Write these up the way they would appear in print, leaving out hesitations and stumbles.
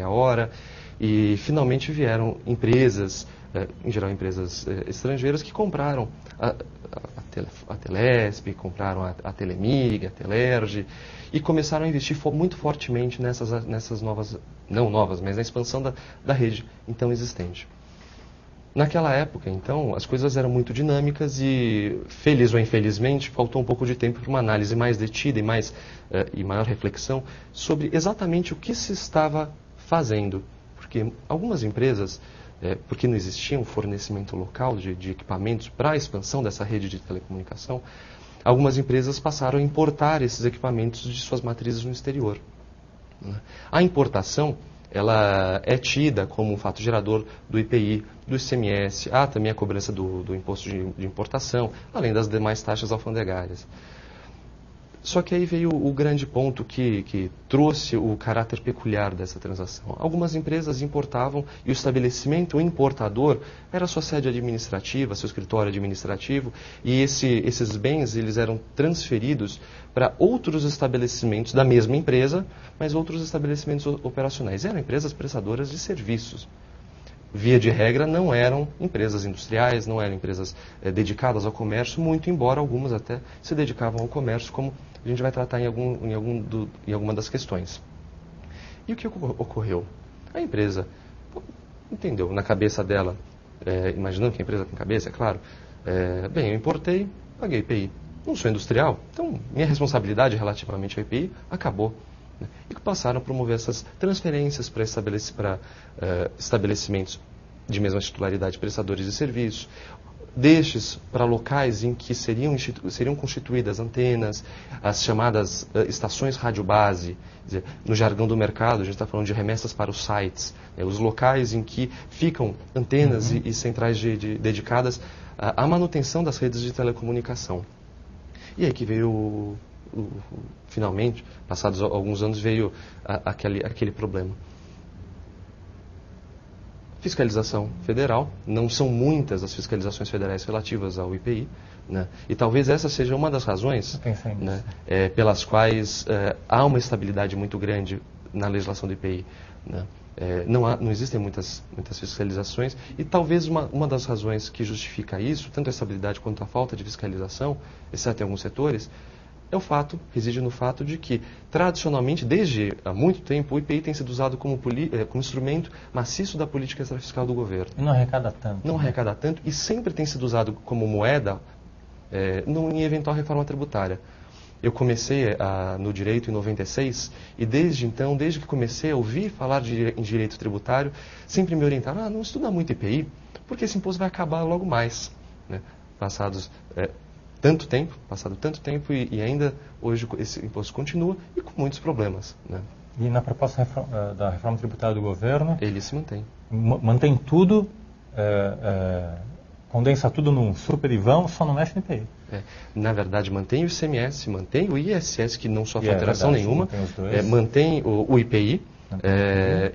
a hora, e finalmente vieram empresas, em geral empresas estrangeiras, que compraram a Telesp, compraram a Telemig, a Telerge, e começaram a investir muito fortemente nessas novas, não novas, mas na expansão da rede então existente. Naquela época, então, as coisas eram muito dinâmicas e, feliz ou infelizmente, faltou um pouco de tempo para uma análise mais detida e maior reflexão sobre exatamente o que se estava fazendo. Porque algumas empresas, porque não existia um fornecimento local de equipamentos para a expansão dessa rede de telecomunicação, algumas empresas passaram a importar esses equipamentos de suas matrizes no exterior. A importação, ela é tida como um fato gerador do IPI, do ICMS, há também a cobrança do imposto de importação, além das demais taxas alfandegárias. Só que aí veio o grande ponto que trouxe o caráter peculiar dessa transação. Algumas empresas importavam e o estabelecimento importador era sua sede administrativa, seu escritório administrativo, e esses bens eles eram transferidos para outros estabelecimentos da mesma empresa, mas outros estabelecimentos operacionais. Eram empresas prestadoras de serviços. Via de regra, não eram empresas industriais, não eram empresas dedicadas ao comércio, muito embora algumas até se dedicavam ao comércio, como a gente vai tratar em alguma das questões. E o que ocorreu? A empresa entendeu, na cabeça dela, imaginando que a empresa tem cabeça, é claro, bem, eu importei, paguei IPI. Não sou industrial, então minha responsabilidade relativamente ao IPI acabou. E que passaram a promover essas transferências para estabelecimentos de mesma titularidade, prestadores de serviços, destes para locais em que seriam constituídas antenas, as chamadas estações rádio-base, no jargão do mercado, a gente está falando de remessas para os sites, os locais em que ficam antenas e centrais dedicadas à manutenção das redes de telecomunicação. E aí que veio finalmente, passados alguns anos, veio aquele problema. Fiscalização federal, não são muitas as fiscalizações federais relativas ao IPI, né? E talvez essa seja uma das razões, né, pelas quais há uma estabilidade muito grande na legislação do IPI, né? Não existem muitas fiscalizações e talvez uma das razões que justifica isso, tanto a estabilidade quanto a falta de fiscalização, exceto em alguns setores, reside no fato de que, tradicionalmente, desde há muito tempo, o IPI tem sido usado como instrumento maciço da política extrafiscal do governo. E não arrecada tanto. Não arrecada tanto e sempre tem sido usado como moeda em eventual reforma tributária. Eu comecei no direito em 96 e desde então, desde que comecei a ouvir falar em direito tributário, sempre me orientaram, não estuda muito IPI, porque esse imposto vai acabar logo mais, né? Passado tanto tempo e ainda hoje esse imposto continua e com muitos problemas, né? E na proposta da reforma tributária do governo... Ele se mantém. Mantém tudo, condensa tudo num super IVão, só não mexe no IPI. Na verdade, mantém o ICMS, mantém o ISS, que não sofre alteração nenhuma, mantém o IPI,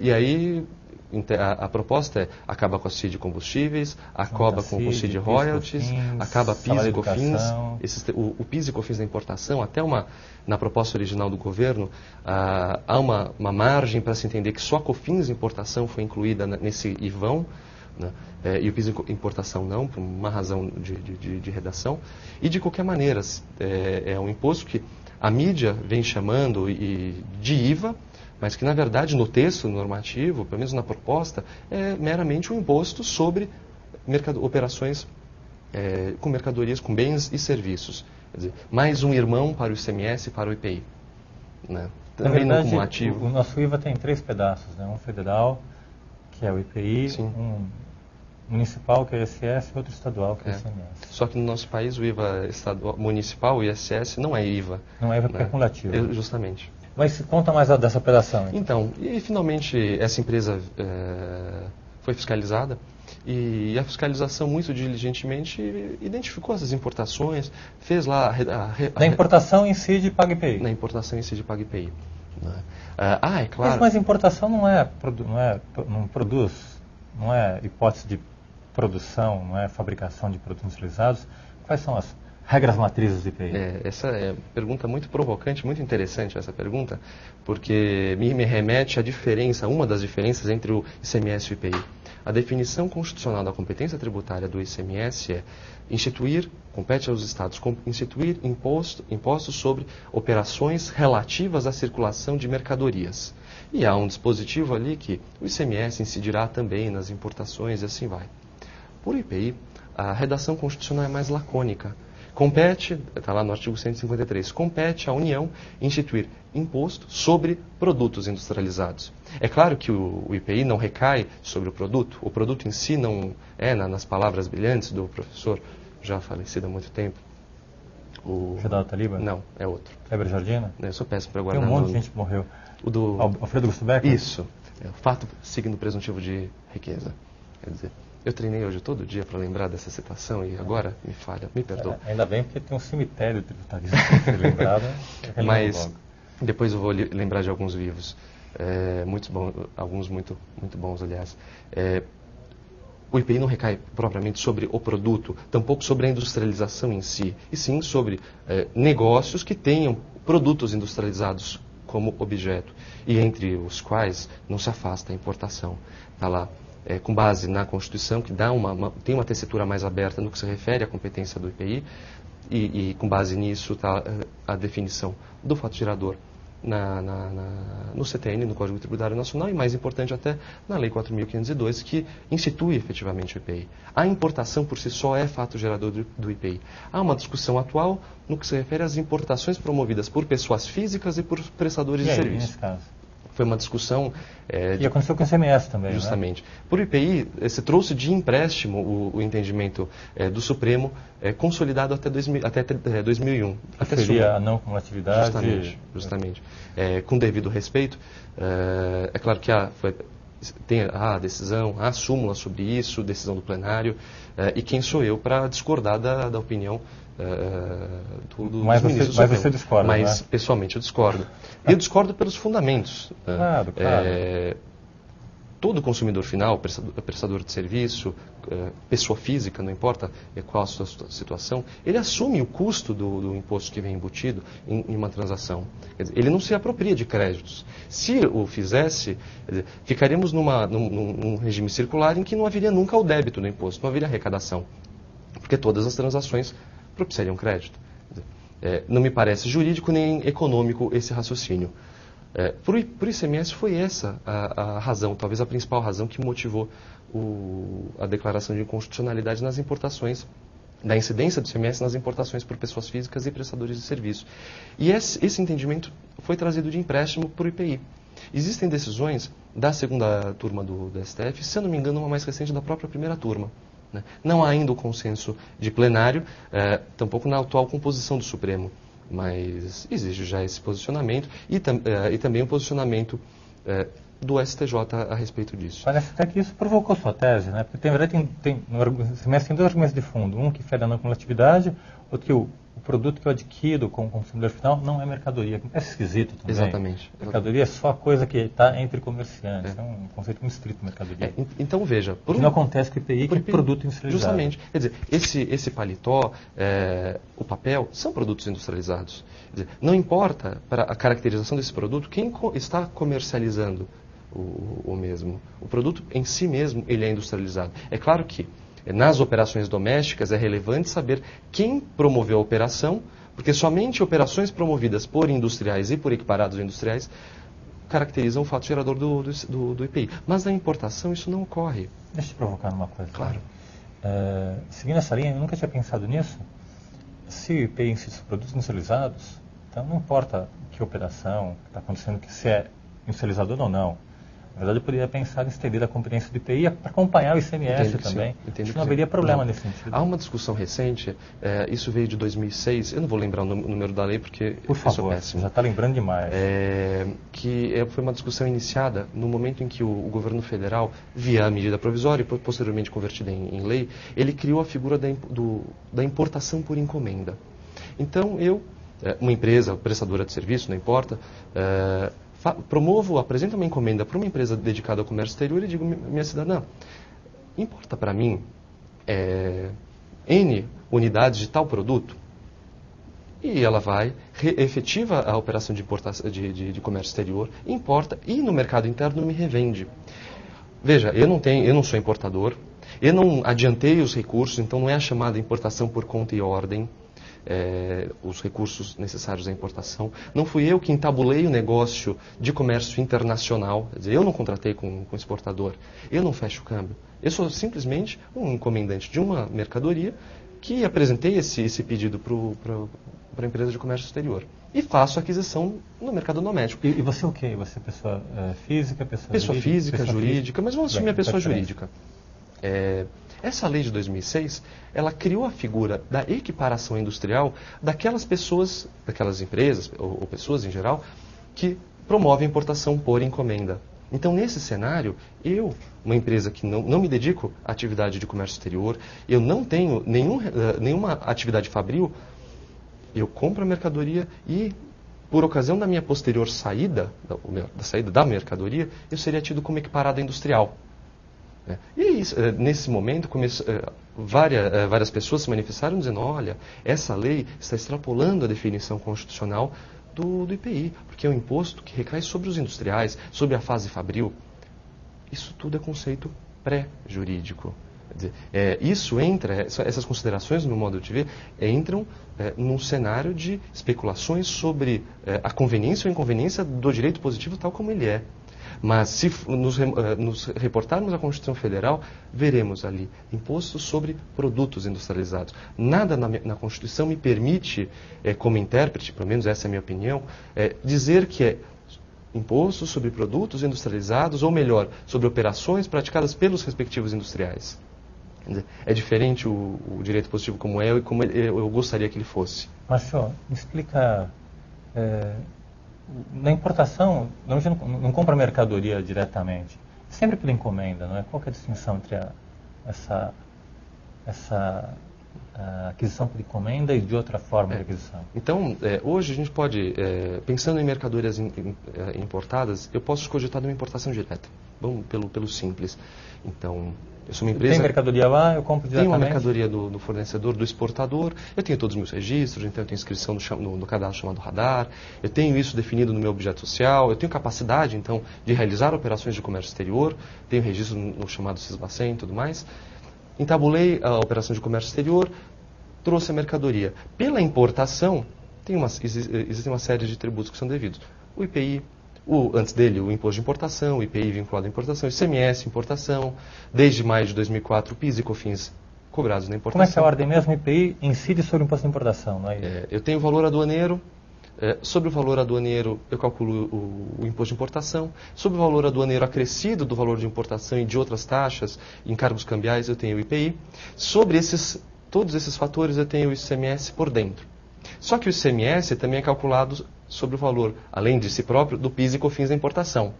e aí... A proposta acaba com a CID de combustíveis, acaba com o CID royalties, acaba PIS e COFINS, o PIS e COFINS da importação, até na proposta original do governo, há uma margem para se entender que só a COFINS importação foi incluída nesse IVão, né? E o PIS importação não, por uma razão de redação. E de qualquer maneira, é um imposto que a mídia vem chamando de IVA, mas que, na verdade, no texto normativo, pelo menos na proposta, é meramente um imposto sobre operações com mercadorias, com bens e serviços. Quer dizer, mais um irmão para o ICMS e para o IPI. Né? Na verdade, não cumulativo. O nosso IVA tem 3 pedaços, né? Um federal, que é o IPI, Sim. Um municipal, que é o ISS, e outro estadual, que é o ICMS. Só que no nosso país o IVA municipal, o ISS, não é IVA. Não é IVA, porque é cumulativo. Justamente. Mas conta mais dessa operação. Então, e finalmente essa empresa foi fiscalizada e a fiscalização muito diligentemente identificou essas importações, fez lá Na importação incide PagPI. Na importação incide PagPI. Né? É claro. Mas importação não produz, não é hipótese de produção, não é fabricação de produtos industrializados. Quais são regras matrizes do IPI? Essa é pergunta muito provocante, muito interessante essa pergunta, porque me remete à diferença, uma das diferenças entre o ICMS e o IPI. A definição constitucional da competência tributária do ICMS é compete aos estados, instituir impostos sobre operações relativas à circulação de mercadorias. E há um dispositivo ali que o ICMS incidirá também nas importações e assim vai. Por IPI, a redação constitucional é mais lacônica. Compete, está lá no artigo 153, compete à União instituir imposto sobre produtos industrializados. É claro que o IPI não recai sobre o produto em si não é, nas palavras brilhantes do professor, já falecido há muito tempo. Fedal Taliba? Não, é outro. Kleber Jardina? Eu sou péssimo para guardar. Tem um monte de gente que morreu. O do Alfredo Augusto Becker? Isso. O fato signo presuntivo de riqueza. Quer dizer, eu treinei hoje todo dia para lembrar dessa citação e agora me falha, me perdoa. Ainda bem porque tem um cemitério tributarista para ser lembrado. Mas depois eu vou lembrar de alguns vivos. Alguns muito bons, aliás. O IPI não recai propriamente sobre o produto, tampouco sobre a industrialização em si, e sim sobre negócios que tenham produtos industrializados como objeto, e entre os quais não se afasta a importação. Está lá, com base na Constituição, que tem uma tessitura mais aberta no que se refere à competência do IPI, e com base nisso está a definição do fato gerador no CTN, no Código Tributário Nacional, e mais importante até na Lei 4.502, que institui efetivamente o IPI. A importação por si só é fato gerador do IPI. Há uma discussão atual no que se refere às importações promovidas por pessoas físicas e por prestadores de serviço. Nesse caso? Foi uma discussão... E aconteceu com o ICMS também, justamente. Né? Por IPI, se trouxe de empréstimo o entendimento do Supremo, consolidado até 2001. Que seria a não cumulatividade. Justamente. Com devido respeito, é claro que tem a decisão, a súmula sobre isso, decisão do plenário, e quem sou eu para discordar da opinião dos ministros do Supremo. Mas você discorda, Mas, né? Pessoalmente, eu discordo. E eu discordo pelos fundamentos. Claro. Todo consumidor final, prestador de serviço, pessoa física, não importa qual a sua situação, ele assume o custo do imposto que vem embutido em uma transação. Quer dizer, ele não se apropria de créditos. Se o fizesse, ficaríamos num regime circular em que não haveria nunca o débito do imposto, não haveria arrecadação, porque todas as transações propiciariam crédito. Não me parece jurídico nem econômico esse raciocínio. Por ICMS foi essa a razão, talvez a principal razão que motivou a declaração de inconstitucionalidade nas importações, da incidência do ICMS nas importações por pessoas físicas e prestadores de serviço. E esse entendimento foi trazido de empréstimo por IPI. Existem decisões da segunda turma do STF, se eu não me engano, uma mais recente da própria primeira turma. Não há ainda o consenso de plenário, tampouco na atual composição do Supremo, mas existe já esse posicionamento e também o posicionamento do STJ a respeito disso. Parece até que isso provocou sua tese, né? Porque tem dois argumentos de fundo. Um que fere a não cumulatividade, outro que o produto que eu adquiro com o consumidor final não é mercadoria. É esquisito também. Exatamente. Mercadoria é só coisa que está entre comerciantes. É um conceito muito estrito, mercadoria. Então, veja... Não acontece com o IPI, que é produto industrializado. Justamente. Quer dizer, esse paletó, o papel, são produtos industrializados. Quer dizer, não importa para a caracterização desse produto quem está comercializando o mesmo. O produto em si mesmo, ele é industrializado. É claro que nas operações domésticas é relevante saber quem promoveu a operação, porque somente operações promovidas por industriais e por equiparados industriais caracterizam o fato gerador do IPI. Mas na importação isso não ocorre. Deixa eu te provocar numa coisa. Claro. Seguindo essa linha, eu nunca tinha pensado nisso. Se o IPI incide sobre produtos industrializados, então não importa que operação está acontecendo, que se é industrializado ou não. Na verdade, eu poderia pensar em estender a competência do IPI para acompanhar o ICMS também. Acho que não haveria problema nesse sentido. Há uma discussão recente, isso veio de 2006, eu não vou lembrar o número da lei porque por favor, eu sou péssimo. Já está lembrando demais. Foi uma discussão iniciada no momento em que o governo federal, via a medida provisória e posteriormente convertida em lei, ele criou a figura da importação por encomenda. Então, uma empresa prestadora de serviço, não importa, apresento uma encomenda para uma empresa dedicada ao comércio exterior e digo, minha cidadã, importa para mim N unidades de tal produto? e ela vai, efetiva a operação de, importação, de comércio exterior, importa e no mercado interno me revende. Veja, eu não sou importador, eu não adiantei os recursos, então não é a chamada importação por conta e ordem, os recursos necessários à importação. Não fui eu que entabulei o negócio de comércio internacional, quer dizer, eu não contratei com exportador, eu não fecho o câmbio. Eu sou simplesmente um encomendante de uma mercadoria que apresentei esse pedido para a empresa de comércio exterior. E faço a aquisição no mercado doméstico. E você o quê? Você é pessoa física, pessoa física, jurídica, mas vamos assumir a pessoa jurídica. Essa lei de 2006, ela criou a figura da equiparação industrial daquelas pessoas, daquelas empresas, ou pessoas em geral, que promovem importação por encomenda. Então, nesse cenário, uma empresa que não me dedico à atividade de comércio exterior, eu não tenho nenhuma atividade fabril, eu compro a mercadoria e, por ocasião da minha posterior saída, da saída da mercadoria, eu seria tido como equiparada industrial. E nesse momento, várias pessoas se manifestaram dizendo, olha, essa lei está extrapolando a definição constitucional do IPI, porque é um imposto que recai sobre os industriais, sobre a fase fabril. Isso tudo é conceito pré-jurídico. Essas considerações, no meu modo de ver, entram num cenário de especulações sobre a conveniência ou inconveniência do direito positivo tal como ele é. Mas se nos reportarmos à Constituição Federal, veremos ali imposto sobre produtos industrializados. Nada na Constituição me permite, como intérprete, pelo menos essa é a minha opinião, dizer que é imposto sobre produtos industrializados, ou melhor, sobre operações praticadas pelos respectivos industriais. É diferente o direito positivo como é e como eu gostaria que ele fosse. Mas, senhor, me explica... Na importação, a gente não compra mercadoria diretamente. Sempre pela encomenda, não é? Qual que é a distinção entre essa aquisição por encomenda e de outra forma de aquisição? Então, hoje a gente pode, pensando em mercadorias importadas, eu posso cogitar de uma importação direta. Vamos pelo simples. Então, eu sou uma empresa... Tem mercadoria lá, eu compro diretamente? Tem uma mercadoria do fornecedor, do exportador, eu tenho todos os meus registros, então eu tenho inscrição no cadastro chamado Radar, eu tenho isso definido no meu objeto social, eu tenho capacidade, então, de realizar operações de comércio exterior, tenho registro no chamado Sisbacen e tudo mais. Entabulei a operação de comércio exterior, trouxe a mercadoria. Pela importação, existe uma série de tributos que são devidos. O IPI, antes dele, o imposto de importação, o IPI vinculado à importação, o ICMS, importação, desde maio de 2004, o PIS e COFINS cobrados na importação. Como é que é a ordem mesmo? O IPI incide sobre o imposto de importação, não é isso? Eu tenho o valor aduaneiro, sobre o valor aduaneiro eu calculo o imposto de importação, sobre o valor aduaneiro acrescido do valor de importação e de outras taxas, encargos cambiais, eu tenho o IPI. Sobre todos esses fatores eu tenho o ICMS por dentro. Só que o ICMS também é calculado sobre o valor, além de si próprio, do PIS e COFINS da importação.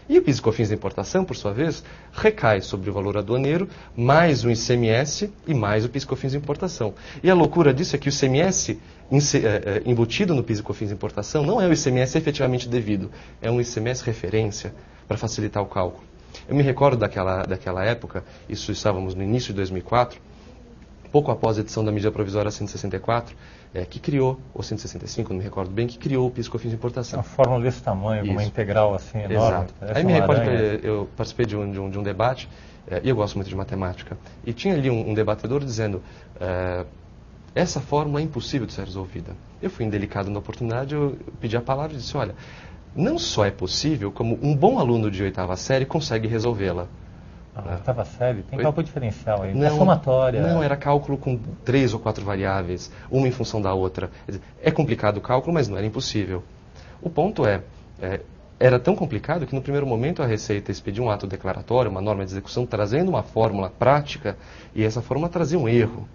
E o PIS e COFINS da importação, por sua vez, recai sobre o valor aduaneiro, mais o ICMS e mais o PIS e COFINS da importação. E a loucura disso é que o ICMS embutido no PIS e COFINS da importação não é o ICMS efetivamente devido, é um ICMS referência para facilitar o cálculo. Eu me recordo daquela época, isso estávamos no início de 2004, pouco após a edição da medida provisória 164, que criou, ou 165, não me recordo bem, que criou o PIS e COFINS de importação. Uma fórmula desse tamanho, uma integral assim enorme. Exato. Aí me recordo que eu participei de um debate, e eu gosto muito de matemática, e tinha ali um debatedor dizendo, essa fórmula é impossível de ser resolvida. Eu fui indelicado na oportunidade, eu pedi a palavra e disse, olha, não só é possível, como um bom aluno de 8ª série consegue resolvê-la. Oitava série, tem cálculo diferencial aí, não, somatória. Não, era cálculo com 3 ou 4 variáveis, uma em função da outra. É complicado o cálculo, mas não era impossível. O ponto era tão complicado que no primeiro momento a Receita expediu um ato declaratório, uma norma de execução, trazendo uma fórmula prática, e essa fórmula trazia um erro.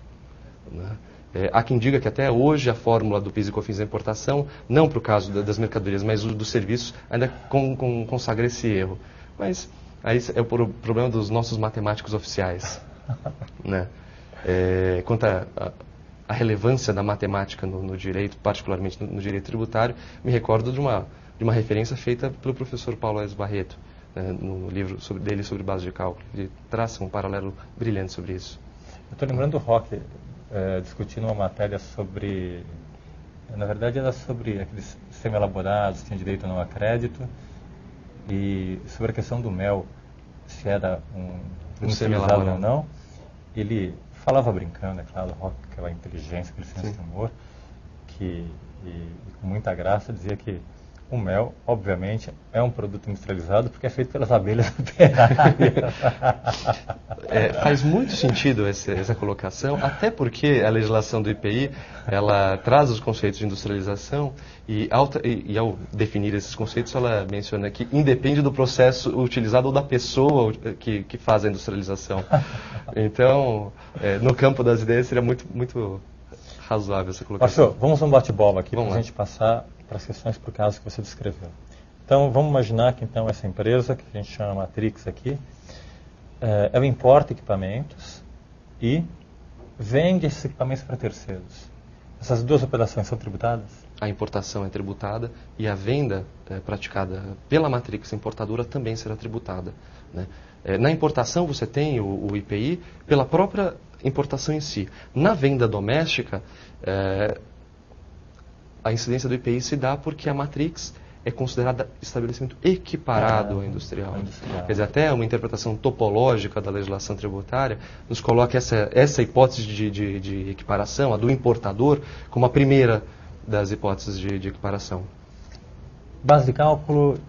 Há quem diga que até hoje a fórmula do PIS e COFINS da importação, não para o caso das mercadorias, mas dos serviços, ainda consagra esse erro. Mas aí é o problema dos nossos matemáticos oficiais. Quanto à relevância da matemática no direito, particularmente no direito tributário, me recordo de uma referência feita pelo professor Paulo S. Barreto, no livro dele sobre base de cálculo. Ele traça um paralelo brilhante sobre isso. Eu estou lembrando do Roque discutindo uma matéria sobre Na verdade, era sobre aqueles semi-elaborados, tinha direito ou não a crédito, e sobre a questão do mel, se era industrializado ou não. Ele falava brincando, é claro, aquela inteligência, aquele senso de humor, e com muita graça dizia que o mel, obviamente, é um produto industrializado porque é feito pelas abelhas operárias. Faz muito sentido essa colocação, até porque a legislação do IPI, ela traz os conceitos de industrialização e ao definir esses conceitos, ela menciona que independe do processo utilizado ou da pessoa que faz a industrialização. Então, no campo das ideias, seria muito razoável essa colocação. Pastor, vamos um bate-bola aqui para a gente passar para as questões por caso que você descreveu. Então, vamos imaginar que então essa empresa, que a gente chama Matrix aqui, ela importa equipamentos e vende esses equipamentos para terceiros. Essas duas operações são tributadas? A importação é tributada e a venda praticada pela Matrix importadora também será tributada, né? Na importação você tem o IPI pela própria importação em si. Na venda doméstica, a incidência do IPI se dá porque a Matrix é considerada estabelecimento equiparado ao industrial. Quer dizer, até uma interpretação topológica da legislação tributária nos coloca essa hipótese de equiparação, a do importador, como a primeira das hipóteses de equiparação. Base de cálculo